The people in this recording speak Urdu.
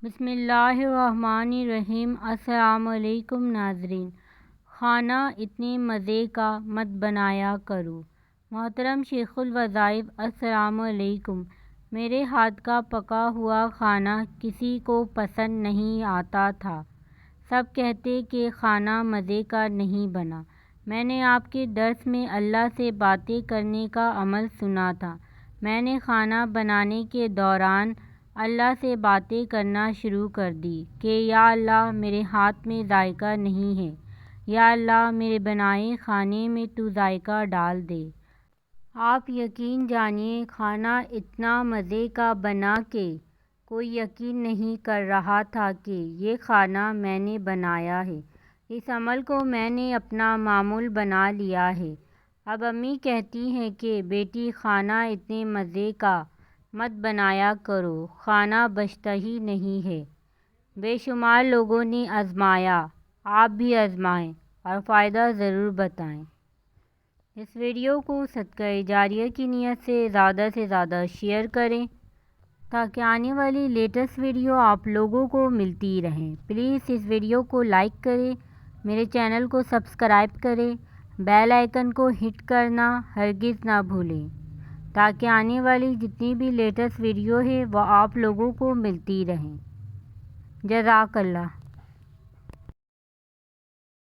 بسم اللہ الرحمن الرحیم۔ السلام علیکم ناظرین، کھانا اتنے مزے کا مت بنایا کرو۔ محترم شیخ الوظائف، السلام علیکم۔ میرے ہاتھ کا پکا ہوا کھانا کسی کو پسند نہیں آتا تھا، سب کہتے کہ کھانا مزے کا نہیں بنا۔ میں نے آپ کے درس میں اللہ سے باتیں کرنے کا عمل سنا تھا۔ میں نے کھانا بنانے کے دوران اللہ سے باتیں کرنا شروع کر دی کہ یا اللہ میرے ہاتھ میں ذائقہ نہیں ہے، یا اللہ میرے بنائے کھانے میں تو ذائقہ ڈال دے۔ آپ یقین جانیے کھانا اتنا مزے کا بنا کہ کوئی یقین نہیں کر رہا تھا کہ یہ کھانا میں نے بنایا ہے۔ اس عمل کو میں نے اپنا معمول بنا لیا ہے۔ اب امی کہتی ہیں کہ بیٹی کھانا اتنے مزے کا مت بنایا کرو، کھانا بچتا ہی نہیں ہے۔ بے شمار لوگوں نے آزمایا، آپ بھی آزمائیں اور فائدہ ضرور بتائیں۔ اس ویڈیو کو صدقہ جاریہ کی نیت سے زیادہ شیئر کریں تاکہ آنے والی لیٹسٹ ویڈیو آپ لوگوں کو ملتی رہیں۔ پلیز اس ویڈیو کو لائک کریں، میرے چینل کو سبسکرائب کریں، بیل آئیکن کو ہٹ کرنا ہرگز نہ بھولیں تاکہ آنے والی جتنی بھی لیٹسٹ ویڈیو ہے وہ آپ لوگوں کو ملتی رہیں۔ جزاک اللہ۔